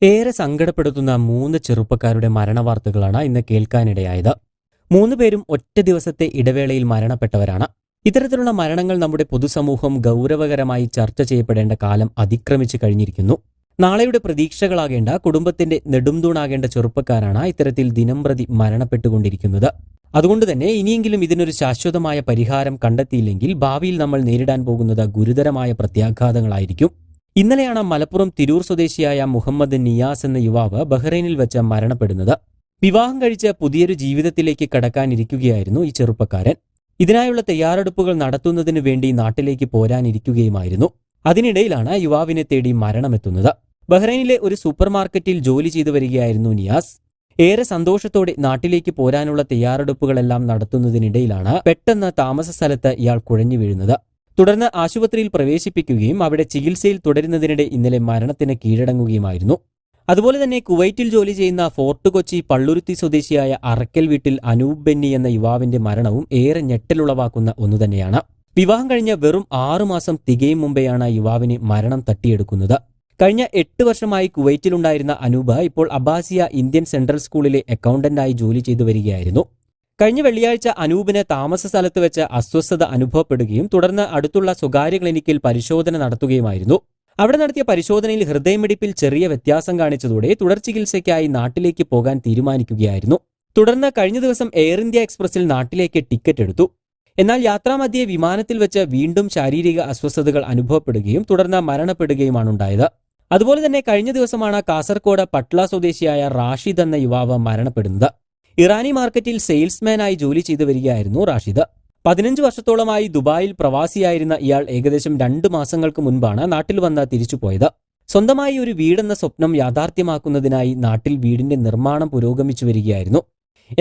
ഏറെ സങ്കടപ്പെടുത്തുന്ന 3 ചെറുപ്പക്കാരുടെ മരണവാർത്തകളാണ് ഇന്ന് കേൾക്കാനിടയായത്. 3 പേരും ഒറ്റ ദിവസത്തെ ഇടവേളയിൽ മരണപ്പെട്ടവരാണ്. ഇത്തരത്തിലുള്ള മരണങ്ങൾ നമ്മുടെ പൊതുസമൂഹം ഗൗരവകരമായി ചർച്ച ചെയ്യപ്പെടേണ്ട കാലം അതിക്രമിച്ചു കഴിഞ്ഞിരിക്കുന്നു. നാളെയുടെ പ്രതീക്ഷകളാകേണ്ട, കുടുംബത്തിന്റെ നെടുംതൂണാകേണ്ട ചെറുപ്പക്കാരാണ് ഇത്തരത്തിൽ ദിനംപ്രതി മരണപ്പെട്ടുകൊണ്ടിരിക്കുന്നത്. അതുകൊണ്ട് തന്നെ ഇനിയെങ്കിലും ഇതിനൊരു ശാശ്വതമായ പരിഹാരം കണ്ടെത്തിയില്ലെങ്കിൽ ഭാവിയിൽ നമ്മൾ നേരിടാൻ പോകുന്നത് ഗുരുതരമായ പ്രത്യാഘാതങ്ങളായിരിക്കും. ഇന്നലെയാണ് മലപ്പുറം തിരൂർ സ്വദേശിയായ മുഹമ്മദ് നിയാസ് എന്ന യുവാവ് ബഹ്റൈനിൽ വെച്ച് മരണപ്പെടുന്നത്. വിവാഹം കഴിച്ച് പുതിയൊരു ജീവിതത്തിലേക്ക് കടക്കാനിരിക്കുകയായിരുന്നു ഈ ചെറുപ്പക്കാരൻ. ഇതിനായുള്ള തയ്യാറെടുപ്പുകൾ നടത്തുന്നതിനു വേണ്ടി നാട്ടിലേക്ക് പോരാനിരിക്കുകയുമായിരുന്നു. അതിനിടയിലാണ് യുവാവിനെ തേടി മരണമെത്തുന്നത്. ബഹ്റൈനിലെ ഒരു സൂപ്പർ മാർക്കറ്റിൽ ജോലി ചെയ്തു വരികയായിരുന്നു നിയാസ്. ഏറെ സന്തോഷത്തോടെ നാട്ടിലേക്ക് പോരാനുള്ള തയ്യാറെടുപ്പുകളെല്ലാം നടത്തുന്നതിനിടയിലാണ് പെട്ടെന്ന് താമസ സ്ഥലത്ത് ഇയാൾ കുഴഞ്ഞു വീഴുന്നത്. തുടർന്ന് ആശുപത്രിയിൽ പ്രവേശിപ്പിക്കുകയും അവിടെ ചികിത്സയിൽ തുടരുന്നതിനിടെ ഇന്നലെ മരണത്തിന് കീഴടങ്ങുകയുമായിരുന്നു. അതുപോലെ തന്നെ കുവൈറ്റിൽ ജോലി ചെയ്യുന്ന ഫോർട്ട് കൊച്ചി പള്ളുരുത്തി സ്വദേശിയായ അറക്കൽ വീട്ടിൽ അനൂപ് ബെന്നി എന്ന യുവാവിന്റെ മരണവും ഏറെ ഞെട്ടലുളവാക്കുന്ന ഒന്നുതന്നെയാണ്. വിവാഹം കഴിഞ്ഞ വെറും 6 മാസം തികയും മുമ്പെയാണ് യുവാവിന് മരണം തട്ടിയെടുക്കുന്നത്. കഴിഞ്ഞ 8 വർഷമായി കുവൈറ്റിലുണ്ടായിരുന്ന അനൂപ് ഇപ്പോൾ അബ്ബാസിയ ഇന്ത്യൻ സെൻട്രൽ സ്കൂളിലെ അക്കൗണ്ടന്റായി ജോലി ചെയ്തു വരികയായിരുന്നു. കഴിഞ്ഞ വെള്ളിയാഴ്ച അനൂപിന് താമസ സ്ഥലത്ത് വെച്ച് അസ്വസ്ഥത അനുഭവപ്പെടുകയും തുടർന്ന് അടുത്തുള്ള സ്വകാര്യ ക്ലിനിക്കിൽ പരിശോധന നടത്തുകയുമായിരുന്നു. അവിടെ നടത്തിയ പരിശോധനയിൽ ഹൃദയമിടിപ്പിൽ ചെറിയ വ്യത്യാസം കാണിച്ചതോടെ തുടർ ചികിത്സയ്ക്കായി നാട്ടിലേക്ക് പോകാൻ തീരുമാനിക്കുകയായിരുന്നു. തുടർന്ന് കഴിഞ്ഞ ദിവസം എയർ ഇന്ത്യ എക്സ്പ്രസിൽ നാട്ടിലേക്ക് ടിക്കറ്റ് എടുത്തു. എന്നാൽ യാത്രാമധ്യേ വിമാനത്തിൽ വെച്ച് വീണ്ടും ശാരീരിക അസ്വസ്ഥതകൾ അനുഭവപ്പെടുകയും തുടർന്ന് മരണപ്പെടുകയുമാണുണ്ടായത്. അതുപോലെ തന്നെ കഴിഞ്ഞ ദിവസമാണ് കാസർകോട് പട്ള സ്വദേശിയായ റാഷിദ് എന്ന യുവാവ് മരണപ്പെടുന്നത്. ഇറാനി മാർക്കറ്റിൽ സെയിൽസ്മാനായി ജോലി ചെയ്തു വരികയായിരുന്നു റാഷിദ്. 15 വർഷത്തോളമായി ദുബായിൽ പ്രവാസിയായിരുന്ന ഇയാൾ ഏകദേശം 2 മാസങ്ങൾക്ക് മുൻപാണ് നാട്ടിൽ വന്ന് തിരിച്ചുപോയത്. സ്വന്തമായി ഒരു വീടെന്ന സ്വപ്നം യാഥാർത്ഥ്യമാക്കുന്നതിനായി നാട്ടിൽ വീടിന്റെ നിർമ്മാണം പുരോഗമിച്ചു വരികയായിരുന്നു.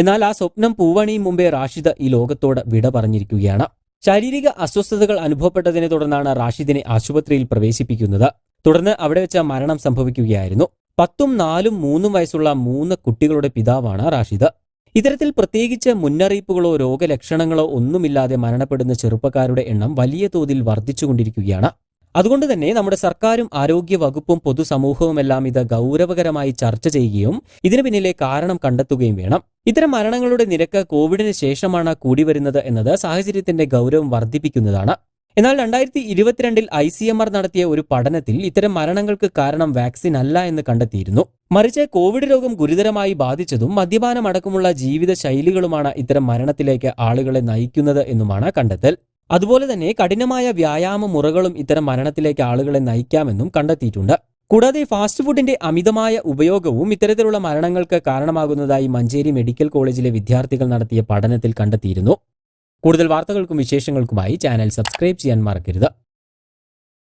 എന്നാൽ ആ സ്വപ്നം പൂവണിയും മുമ്പേ റാഷിദ് ഈ ലോകത്തോട് വിട പറഞ്ഞിരിക്കുകയാണ്. ശാരീരിക അസ്വസ്ഥതകൾ അനുഭവപ്പെട്ടതിനെ തുടർന്നാണ് റാഷിദിനെ ആശുപത്രിയിൽ പ്രവേശിപ്പിക്കുന്നത്. തുടർന്ന് അവിടെ വെച്ച് മരണം സംഭവിക്കുകയായിരുന്നു. 10, 4, 3 വയസ്സുള്ള 3 കുട്ടികളുടെ പിതാവാണ് റാഷിദ്. ഇത്തരത്തിൽ പ്രത്യേകിച്ച് മുന്നറിയിപ്പുകളോ രോഗലക്ഷണങ്ങളോ ഒന്നുമില്ലാതെ മരണപ്പെടുന്ന ചെറുപ്പക്കാരുടെ എണ്ണം വലിയ തോതിൽ വർദ്ധിച്ചുകൊണ്ടിരിക്കുകയാണ്. അതുകൊണ്ട് തന്നെ നമ്മുടെ സർക്കാരും ആരോഗ്യ വകുപ്പും പൊതുസമൂഹവുമെല്ലാം ഇത് ഗൗരവകരമായി ചർച്ച ചെയ്യുകയും ഇതിനു പിന്നിലെ കാരണം കണ്ടെത്തുകയും വേണം. ഇത്തരം മരണങ്ങളുടെ നിരക്ക് കോവിഡിന് ശേഷമാണ് കൂടിവരുന്നത് എന്നത് സാഹചര്യത്തിന്റെ ഗൗരവം വർദ്ധിപ്പിക്കുന്നതാണ്. എന്നാൽ 2022 ICMR നടത്തിയ ഒരു പഠനത്തിൽ ഇത്തരം മരണങ്ങൾക്ക് കാരണം വാക്സിൻ അല്ല എന്ന് കണ്ടെത്തിയിരുന്നു. മറിച്ച് കോവിഡ് രോഗം ഗുരുതരമായി ബാധിച്ചതും മദ്യപാനമടക്കമുള്ള ജീവിത ശൈലികളുമാണ് ഇത്തരം മരണത്തിലേക്ക് ആളുകളെ നയിക്കുന്നത് എന്നുമാണ് കണ്ടെത്തൽ. അതുപോലെ തന്നെ കഠിനമായ വ്യായാമ മുറകളും ഇത്തരം മരണത്തിലേക്ക് ആളുകളെ നയിക്കാമെന്നും കണ്ടെത്തിയിട്ടുണ്ട്. കൂടാതെ ഫാസ്റ്റ് ഫുഡിന്റെ അമിതമായ ഉപയോഗവും ഇത്തരത്തിലുള്ള മരണങ്ങൾക്ക് കാരണമാകുന്നതായി മഞ്ചേരി മെഡിക്കൽ കോളേജിലെ വിദ്യാർത്ഥികൾ നടത്തിയ പഠനത്തിൽ കണ്ടെത്തിയിരുന്നു. കൂടുതൽ വാർത്തകൾക്കും വിശേഷങ്ങൾക്കുമായി ചാനൽ സബ്സ്ക്രൈബ് ചെയ്യാൻ മറക്കരുത്.